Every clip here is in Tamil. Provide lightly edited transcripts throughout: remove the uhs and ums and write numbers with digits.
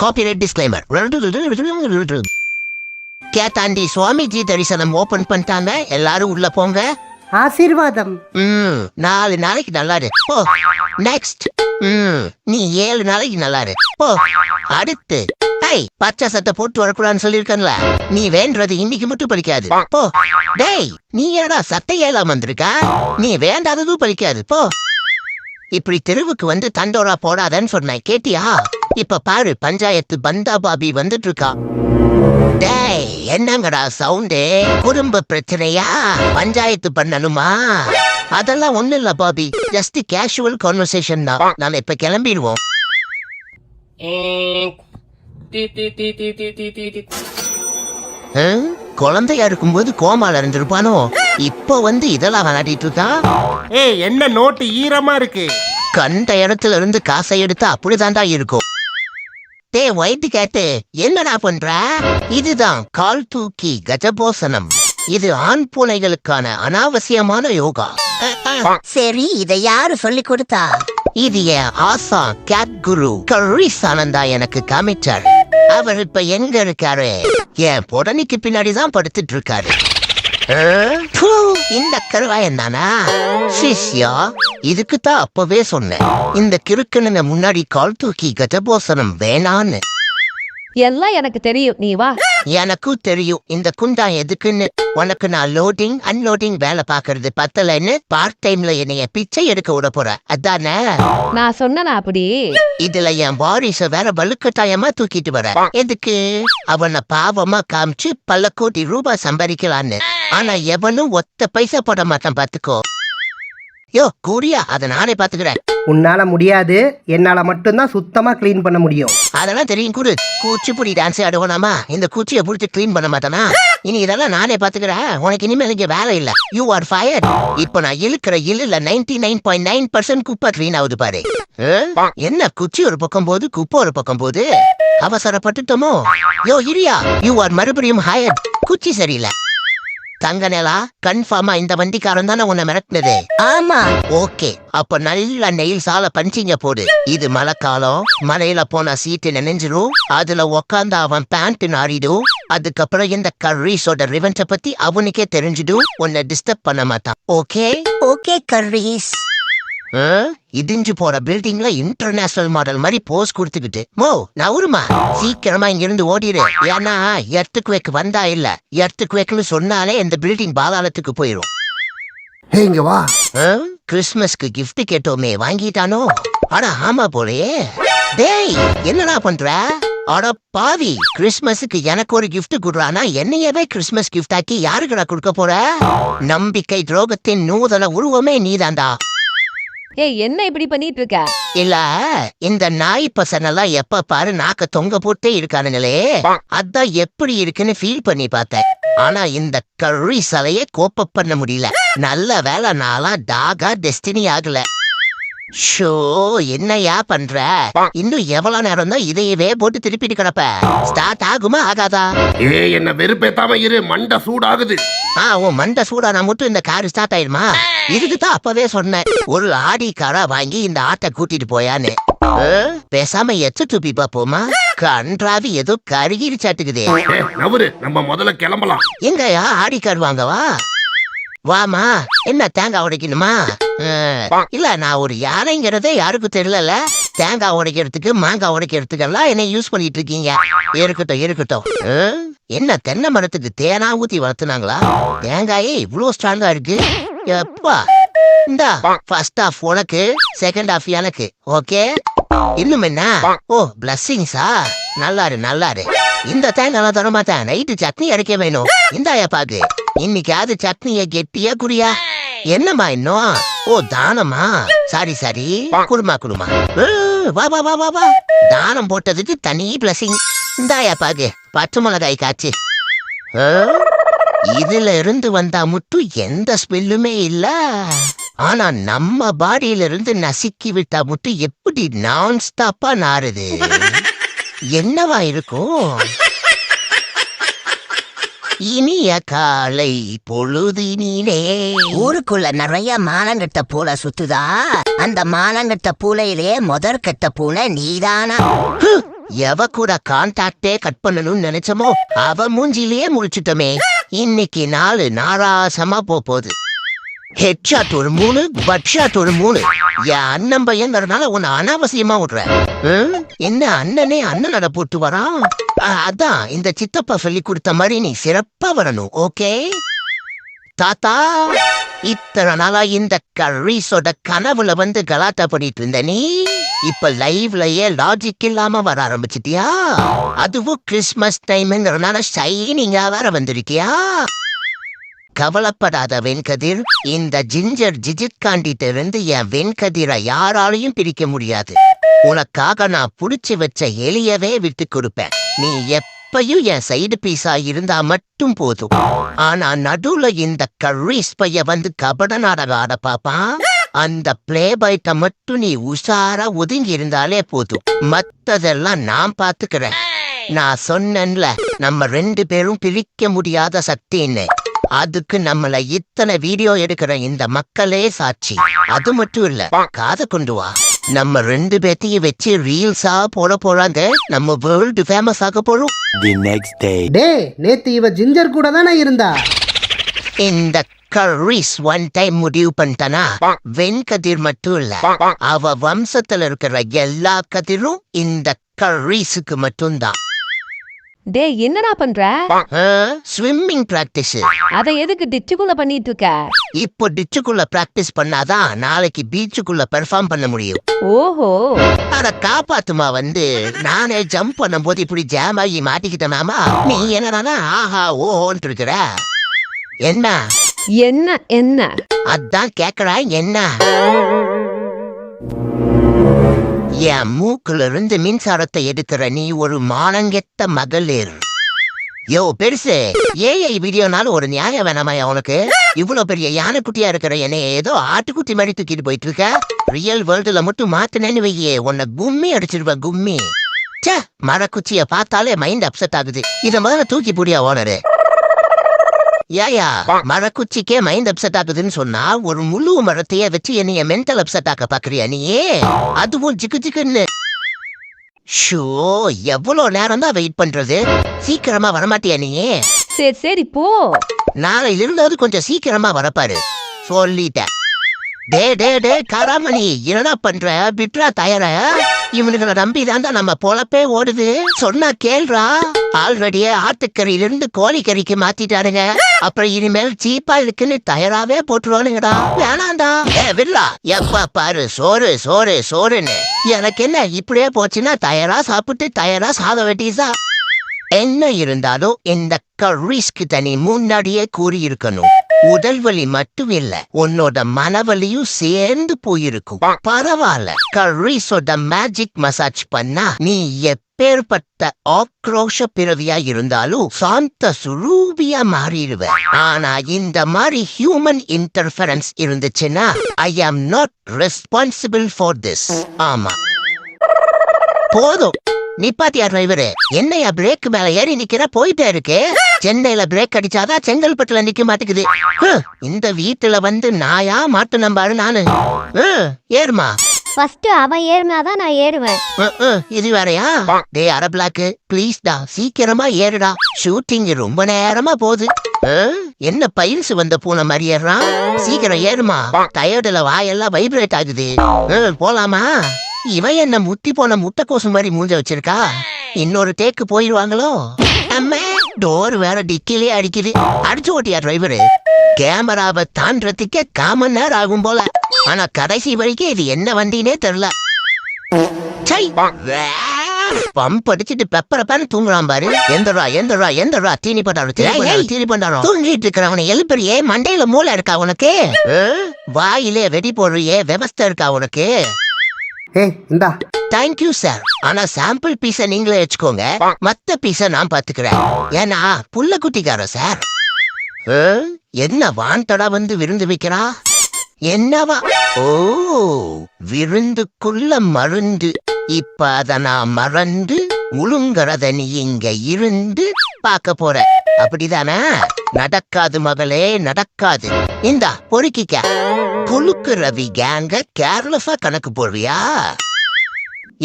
Copyright disclaimer. கேத்தாண்டி சுவாமிஜி தரிசனம் ஓபன் பண்ணிட்டாங்க, எல்லாரும் உள்ள போங்க. ஆசீர்வாதம். 4 நாளைக்கு நல்லா இரு போ. நெக்ஸ்ட் நீ 7 நாளைக்கு நல்லா இரு போ. அடுத்து பச்சை சட்டை போட்டு வரக்கூடாதுன்னு சொல்லிருக்கல, நீ வேண்டது இன்னைக்கு மட்டும் பலிக்காது போ. டேய் நீ ஏடா சட்டை ஏழாம வந்திருக்கா, நீ வேண்டாததும் பலிக்காது போ. இப்படி தெருவுக்கு வந்து தண்டோரா போடாதன்னு சொன்னேன், கேட்டியா? இப்ப பாரு, பஞ்சாயத்து பந்தா பாபி வந்துட்டு இருக்கா. டேய் என்னங்கடா சவுண்டு? குடும்ப பிரச்சனையா? பஞ்சாயத்து பண்ணணுமா? அதெல்லாம் ஒண்ணு இல்ல பாபி, ஜஸ்ட் கேஷுவல் கான்வர்சேஷன் தான். நாம இப்ப கிளம்பிடுவோம். குழந்தையா இருக்கும்போது கோமால இருந்திருப்பானோ, இப்ப வந்து இதெல்லாம் விளையாடிட்டு இருக்கான். என்ன நோட்டு ஈரமா இருக்கு? கண்ட இடத்துல இருந்து காசை எடுத்து அப்படிதான்டா இருக்கும். டே ஒயிட் கேட்டு, என்னடா பண்ற? இதுதான் கால் தூக்கி கஜபோசனம். இது ஆண் பூனைகளுக்கான அனாவசியமான யோகா. சரி, இதை யாரு சொல்லி கொடுத்தா? இது என் ஆசா கேட் குரு கரிஸ் ஆனந்தா எனக்கு காமிச்சார். அவர் இப்ப எங்க இருக்காரு? என் பொடனிக்கு பின்னாடிதான் படுத்துட்டு இருக்காரு. இந்த கருவாயன் தானா சிஷ்யா? இதுக்குத்தான் அப்பவே சொன்னேன், இந்த கிறுக்கனுங்க முன்னாடி கால் தூக்கி கஜபோசனம் வேணான்னு. எல்லாம் எனக்கு தெரியும், நீ வா. எனக்கும் தெரியும் இந்த குண்டா எதுக்குன்னு. உனக்கு நான் லோடிங் அன்லோடிங் வேலை பாக்குறது பத்தலன்னு பார்ட் டைம்ல என்னைய பிச்சை எடுக்க விட போற, அதானே? நான் சொன்னா அப்படி. இதுல என் வாரிச வேற வலுக்கட்டாயமா தூக்கிட்டு வர எதுக்கு? அவனை பாவமா காமிச்சு பல கோடி ரூபாய் சம்பாதிக்கலான்னு. ஆனா எவனும் ஒத்த பைசா போட மாட்டான், பாத்துக்கோ. யோ கூடியா, அதை நானே பாத்துக்கிறேன். உன்னால முடியாது, என்னால மட்டும்தான் சுத்தமா கிளீன் பண்ண முடியும். அதெல்லாம் தெரியும் குரு. கூச்சிப்புடி டான்ஸ் ஆடுவோனாமா, இந்த கூச்சியை புடிச்சு கிளீன் பண்ண மாட்டானா? இனி இதெல்லாம் நானே பாத்துக்கிறேன். உனக்கு இனிமேல் இங்க வேலை இல்ல, யூ ஆர் ஃபயர்ட். இப்ப நான் இழுக்கிற இல்ல 99.9% குப்பை கிளீன் ஆகுது பாரு. என்ன குச்சி ஒரு பக்கம் போது, குப்பை ஒரு பக்கம் போது. அவசரப்பட்டுட்டோமோ? யோ இரியா, யூ ஆர் மறுபடியும் ஹயர்ட். குச்சி சரியில்லை. தங்கநேலா, கன்ஃபார்மா இந்த வண்டிக்காரன் தானே உன்னை மிரட்டினது? ஆமா. ஓகே, அப்ப நல்ல நெயில் சால பஞ்சிங்க போடு. இது மழைக்காலம், மலையில போன சீட்டு நினைஞ்சிரும். அதுல உக்காந்து அவன் பேண்ட் நாரிடும். அதுக்கப்புறம் இந்த கர்ரீஸோட ரிவென்ஸ பத்தி அவனுக்கே தெரிஞ்சிடும். உன்னை டிஸ்டர்ப் பண்ண மாட்டான். ஓகே ஓகே கர்ரீஸ். இடிஞ்சு போற பில்டிங்ல இன்டர்நேஷனல் மாடல் மாதிரி போஸ் கொடுத்துக்கிட்டு மோ நவுருமா, சீக்கிரமா இங்க இருந்து ஓடிடு. ஏன்னா எர்த்துக்குவேக் வந்தா இல்ல, எர்த்துக்குவேக்னு சொன்னாலே இந்த பில்டிங் பாதாளத்துக்கு போயிரும். இங்க வா. கிறிஸ்மஸ்க்கு கிஃப்ட் கேட்டோமே, வாங்கிட்டானோ? அட ஆமா போலயே. டேய் என்னடா பண்ற? அட பாவி, கிறிஸ்மஸுக்கு எனக்கு ஒரு கிஃப்ட் குடுறானா என்னையவே கிறிஸ்மஸ் கிஃப்ட் ஆக்கி யாருக்குடா கொடுக்க போற? நம்பிக்கை துரோகத்தின் நூதன உருவமே நீதாண்டா. என்ன இப்படி பண்ணிட்டு இருக்க? இல்ல, இந்த நாய் பசனெல்லாம் எப்ப பாரு நாக்க தொங்க போட்டே இருக்கானுங்களே, அதான் எப்படி இருக்குன்னு ஃபீல் பண்ணி பார்த்தேன். ஆனா இந்த கர்ரி சலைய கோப்ப பண்ண முடியல. நல்ல வேலை நாளா டாகா டெஸ்டினி ஆகல. ஷோ என்னையா பண்ற? இன்னும் எவ்வளவு நேரம் தான் இதையவே போட்டு திருப்பிட்டு கிடப்ப? ஸ்டார்ட் ஆகுமா ஆகாதா? என்ன வெறுப்பேத்தாம இரு, மண்டை சூடாகுது. உன் மண்டை சூடானா மட்டும் இந்த கார் ஸ்டார்ட் ஆயிருமா? இதுக்குதான் அப்பவே சொன்னேன், ஒரு ஆடி காரா வாங்கி இந்த ஆட்டை கூட்டிட்டு போயான்னு. பேசாம எச்சு துப்பி பாப்போமா? கன்றாவி ஏதோ கருகிரி சாட்டுக்குதே. நம்ம முதல்ல கிளம்பலாம். எங்கயா ஆடி கார் வாங்கவா? வாமா. என்ன தேங்காய் உடைக்கணுமா? இல்ல, நான் ஒரு யானைங்கிறதே யாருக்கும் தெரியல. தேங்காய் உடைக்கிறதுக்கு மாங்காய் உடைக்கிறதுக்கெல்லாம் என்ன யூஸ் பண்ணிட்டு இருக்கீங்க. இருக்கட்டும் இருக்கட்டும். என்ன தென்னை மரத்துக்கு தேனா ஊத்தி வளர்த்துனாங்களா? தேங்காயே இவ்வளவு ஸ்ட்ராங்கா இருக்கு. எப்பா இந்தா, ஃபர்ஸ்ட் ஹாஃப் உனக்கு, செகண்ட் ஹாஃப் எனக்கு. ஓகே, இன்னும் என்ன? ஓ பிளஸ்ஸிங்ஸா? நல்லாரு நல்லாரு. இந்த தேங்காய் தர மாட்டேன், நைட்டு சட்னி அரைக்க வேணும். இந்தாயா பாக்கு, இன்னைக்காவது சட்னிய கெட்டியா குடியா. என்னம்மா இன்னும்? ஓ தானமா? சாரி சாரி, குடுமா குடுமா. வா வா வா வா வா. தானம் போட்டதுக்கு தனி பிளஸிங். இந்தாயா பாக்கு, பச்சை மிளகாய் காய்ச்சி. இதுல இருந்து வந்தா மட்டும் எந்த ஸ்மெல்லுமே இல்ல. ஆனா நம்ம பாடியில இருந்து நசுக்கி விட்டா மட்டும் எப்படி நான் ஸ்டாப்பா நாறுது. என்னவா இருக்கும்? இனிய காலை பொழுதினிலே ஊருக்குள்ள நிறைய மானங்கட்ட பூனை சுத்துதா. அந்த மானங்கட்ட பூனையிலே முதற்கட்ட பூனை நீதானா? எவ கூட கான்டாக்டே கட் பண்ணணும்னு நினைச்சோமோ அவ மூஞ்சிலேயே முழிச்சிட்டோமே. இன்னைக்கு நாலு நாராசமா போகுது. ஹெட்ஷாட் ஒரு 3, பட்ஷாட் ஒரு 3. என் அண்ணன் பையங்கிறதுனால உன்னை அனாவசியமா விடுறேன். என்ன அண்ணனே அண்ணனோட போட்டு வரான். அதான் இந்த சித்தப்பா சொல்லி கொடுத்த மாதிரி நீ சிறப்பா வரணும். ஓகே தாத்தா, இத்தனை நாளா இந்த கரீஸோட கனவுல வந்து கலாட்டா பண்ணிட்டு இருந்த நீ இப்ப லைவ்லயே லாஜிக் இல்லாம வர ஆரம்பிச்சிட்டியா? அதுவும் கிறிஸ்மஸ் டைம்ங்கிறதுனால ஷைனிங்கா வேற வந்திருக்கியா? கவலைப்படாத வெண்கதிர், இந்த ஜிஞ்சர் ஜிஜித் காண்டிட்டு இருந்து என் வெண்கதிரை யாராலையும் பிரிக்க முடியாது. உனக்காக நான் புடிச்சு வச்ச எலியவே விட்டு கொடுப்பேன். நீ எப்பயும் என் சைடு பீஸா இருந்தா மட்டும் போதும். ஆனா நடுவுல இந்த கரீஸ் பைய வந்து கபட நாடகம் ஆட பாப்பான். அந்த பிளே பைட்ட மட்டும் நீ உஷாரா ஒதுங்கி இருந்தாலே போதும். மத்ததெல்லாம் நான் பாத்துக்கிறேன். நான் சொன்னேன்ல, நம்ம 2 பேரும் பிரிக்க முடியாத சக்தின்னு. அதுக்கு நம்மள இத்தனை வீடியோ எடுக்கிற இந்த மக்களே சாட்சி. அது மட்டும் இல்ல, காதை கொண்டு வா. நம்ம 2 பேத்தையும் வச்சு ரீல்ஸா போட போறாங்க. நம்ம வேர்ல்டு ஃபேமஸ் ஆக போறோம். டே, நேத்து இவ ஜிஞ்சர் கூட தானே இருந்தா. இந்த கரீஸ் ஒன் டைம் முடிவு பண்ணிட்டனா, வெண்கதிர் மட்டும் இல்ல, அவ வம்சத்துல இருக்கிற எல்லா கதிரும் இந்த கரீஸுக்கு மட்டும்தான். டே என்னடா பண்ற? Swimming practice. அத எதுக்கு டிச்சுக்குள்ள பண்ணிட்டு இருக்க? இப்போ டிச்சுக்குள்ள பிராக்டிஸ் பண்ணாதான் நாளைக்கு பீச்சுக்குள்ள பெர்ஃபார்ம் பண்ண முடியும். ஓஹோ, அத காப்பாத்துமா. வந்து நானே ஜம்ப் பண்ணும் போது இப்படி ஜாம் ஆகி மாட்டிக்கிட்டேன் மாமா. நீ என்னன்னா ஆஹா ஓஹோன்னு இருக்கிற. என்ன என்ன என்ன? அதான் கேக்குறா என்ன? என் மூக்குல இருந்து மின்சாரத்தை எடுக்கிற நீ ஒரு மானங்கெட்ட மகளிர். யோ பெருசு, ஏஐ வீடியோனாலும் ஒரு நியாயம் வேணாமாயா உனக்கு? இவ்வளவு பெரிய யானைக்குட்டியா இருக்கிற என்னைய ஏதோ ஆட்டுக்குட்டி மாதிரி தூக்கிட்டு போயிட்டு இருக்க. ரியல் வேர்ல்டுல மட்டும் மாத்தினேன்னு வையே, உன்னை கும்மி அடிச்சிருவ கும்மி. சே, மரக்குச்சிய பார்த்தாலே மைண்ட் அப்செட் ஆகுது. இத முதல்ல தூக்கி புடியா ஓனரு. ஏயா, மரக்குச்சிக்கே மைண்ட் அப்செட் ஆகுதுன்னு சொன்னா ஒரு முழு மரத்தையே வச்சு என்னைய மென்டல் அப்செட் ஆக்க பாக்குறியா நீயே? அதுவும் ஜிக்கு ஜிக்குன்னு. ஷோ, எவ்வளவு நேரம் தான் வெயிட் பண்றது? சீக்கிரமா வரமாட்டியா நீயே? சரி சரி போ. நாளையில இருந்தாவது கொஞ்சம் சீக்கிரமா வரப்பாரு, சொல்லிட்டேன். டே டே டே காராமணி, என்னடா பண்ற? பிட்ரா தயார. இவனுங்களை நம்பிதான் நம்ம பொழப்பே ஓடுது. சொன்னா கேள்றா. ஆல்ரெடியே ஆட்டுக்கறியிலிருந்து கோழிக்கறிக்கு மாத்திட்டாருங்க. அப்புறம் இனிமேல் சீப்பா இருக்குன்னு தயாராவே போட்டுருவானுங்கடா. வேணாண்டா. வில்லா, எப்ப பாரு சோறு சோறு சோறுன்னு. எனக்கு என்ன இப்படியே போச்சுன்னா தயாரா சாப்பிட்டு தயாரா சாத வேண்டியதா. என்ன இருந்தாலும் இந்த கரீஸ்க்கு தனி முன்னாடியே கூறியிருக்கணும். உடல் வலி மட்டும் இல்ல, உன்னோட மனவலியும் சேர்ந்து போயிருக்கும். பரவாயில்ல, கரீஸோட மேஜிக் மசாஜ் பண்ணா நீ எப்பேற்பட்ட ஆக்ரோஷ பிறவியா இருந்தாலும் சாந்த சுரூபியா மாறிடுவ. ஆனா இந்த மாதிரி ஹியூமன் இன்டர்ஃபரன்ஸ் இருந்துச்சுன்னா ஐ am not responsible for this. ஆமா, போதும். நிப்பாத்தியா டிரைவரு, என்னையா பிரேக் மேல ஏறி நிக்கிற? போயிட்டே இருக்கு. சென்னையில பிரேக் அடிச்சாதான் செங்கல்பட்டுல நிக்க மாட்டேங்குது. இந்த வீட்டுல வந்து நாயா மாட்டு நம்பாரு நானு. ஏறுமா. ஃபர்ஸ்ட் அவன் ஏறினாதான் நான் ஏறுவேன். இது வேறையா? டே அரபிளாக்கு, ப்ளீஸ் டா, சீக்கிரமா ஏறுடா. ஷூட்டிங் ரொம்ப நேரமா போகுது. என்ன பயில்ஸ் வந்த பூனை மாதிரி ஏறான்? சீக்கிரம் ஏறுமா. டயர்டுல வாயெல்லாம் வைப்ரேட் ஆகுது. போலாமா? இவன் என்ன முத்தி போன முட்டைக்கோசு மாதிரி மூஞ்ச வச்சிருக்கா. இன்னொரு டேக்கு போயிடுவாங்களோ? அம்மா, டோர் வேற டிக்கிலே அடிக்குது. அடிச்சு ஓட்டியா டிரைவரு? கேமராவை தாண்டறதுக்கே 1/4 மணி நேரம் ஆகும் போல. ஆனா கடைசி வரைக்கும் இது என்ன வண்டினே தெரியல. பம்ப் அடிச்சுட்டு பெப்பரப்பான்னு தூங்குறான் பாரு. எந்தரா எந்தரா எந்தரா தீனி பண்டாரம் தீனி பண்டாரம் தூங்கிட்டு இருக்கிறவனை எழுப்புறியே. மண்டையில மூளை இருக்கா உனக்கு? வாயிலே வெடி போடுறியே, விவஸ்தை இருக்கா உனக்கு? இந்தா. Thank you sir. ஆனா சாம்பிள் பீஸ நீங்களே வச்சுக்கோங்க, மத்த பீஸ நான் பாத்துக்கிறேன். ஏன்னா புள்ள குட்டிக்கார சார். என்ன வாண்டடா வந்து விருந்து வைக்கிறா? என்னவா? ஓ, விருந்துக்குள்ள மருந்து. இப்ப அத நான் மறந்து முழுங்கறத நீ இங்க இருந்து பாக்க போற, அப்படிதானே? நடக்காது மகளே, நடக்காது. இந்தா பொறுக்கிக்க. புழுக்கு ரவி கேங்க கேர்லெஸ்ஸா கணக்கு போடுறியா?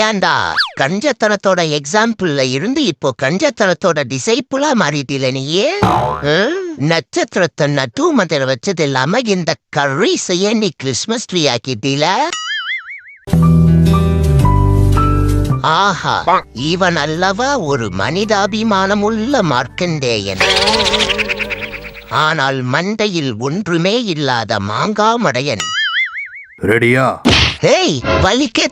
ஏன்டா கஞ்சத்தனத்தோட எக்ஸாம்பிள்ல இருந்து இப்போ கஞ்சத்தனத்தோட டிசைப்புளா மாறிட்டில நீயே நட்சத்திரத்தை நட்டு மந்திர வச்சது இல்லாம இந்த கர்ரீஸையே நீ கிறிஸ்மஸ் ட்ரீ ஆக்கிட்டீல. ஆஹா, இவன் அல்லவா ஒரு மனிதாபிமானமுள்ள மார்க்கண்டேயன். ஆனால் மண்டையில் ஒன்றுமே இல்லாத மாங்காமடையன். ரெடியா? ஹேய், வலிக்க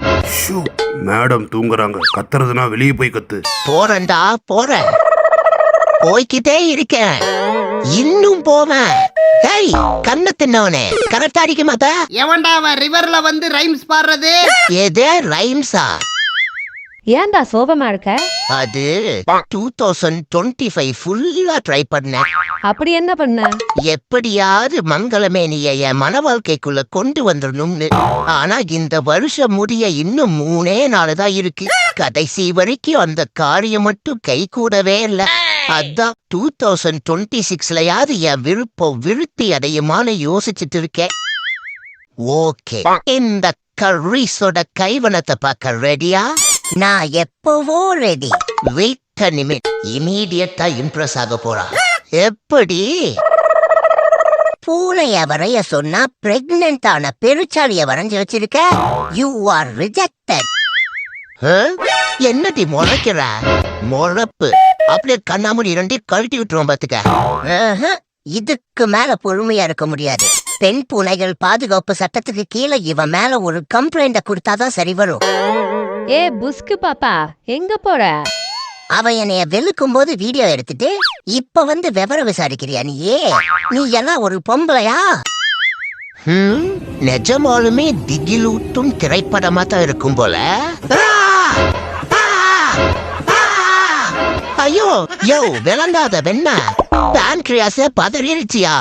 மேடம் தூங்குறாங்க, கத்துறதுனா வெளியே போய் கத்து. போறேன்டா, போறேன், போய்கிட்டே இருக்கேன், இன்னும் போவேன். ஹேய், கண்ணு தின்னவனே, கரெக்டா அடிக்க மாட்டா? எவன்டா அவன் ரிவர்ல வந்து ரைம்ஸ் பாடுறது? எது ரைம்ஸா? ஏன்டா சோகமா இருக்க? அது 2025 ஃபுல்லா ட்ரை பண்ணேன். அப்படி என்ன பண்ண? எப்படியாவது மங்களமேனிய என் மன வாழ்க்கைக்குள்ள கொண்டு வந்துடணும்னு. ஆனா இந்த வருஷம் முடிய இன்னும் 3 நாள் தான் இருக்கு. கடைசி வரைக்கும் அந்த காரியம் மட்டும் கை கூடவே இல்ல. அதான் 2026லயாவது என் விருப்பம் விருத்தி அடையுமான்னு யோசிச்சுட்டு இருக்கேன். ஓகே, இந்த கர்ரீஸோட கைவனத்தை பார்க்க ரெடியா? நான் எப்பவோ ரெடி. Wait a minute. இமீடியட்டா இம்ப்ரெஸ் ஆக போறா. எப்படி? பூனைய வரைய சொன்னா பிரெக்னன்ட் ஆன பெருச்சாலிய வரைஞ்சு வச்சிருக்க. You are rejected. என்னடி முறைக்கிற? முறப்பு அப்படியே கண்ணாமூடி 2 கழட்டி விட்டுருவோம் பாத்துக்க. இதுக்கு மேல பொறுமையா இருக்க முடியாது. பெண் பூனைகள் பாதுகாப்பு சட்டத்துக்கு கீழே இவன் மேல ஒரு கம்ப்ளைண்ட கொடுத்தாதான் சரி வரும். ஏ புஸ்கு பாப்பா, எங்க போற? அவ என்னைய வெளுக்கும் போது வீடியோ எடுத்துட்டு இப்ப வந்து விவரம் விசாரிக்கிறியா நீயே? நீ எல்லாம் ஒரு பொம்பளையா? நிஜமாலுமே திகிலூட்டும் திரைப்படமா தான் இருக்கும் போல. ஐயோ யோ, விளங்காத வெண்ண பேன்கிரியாஸ பதறிடுச்சியா?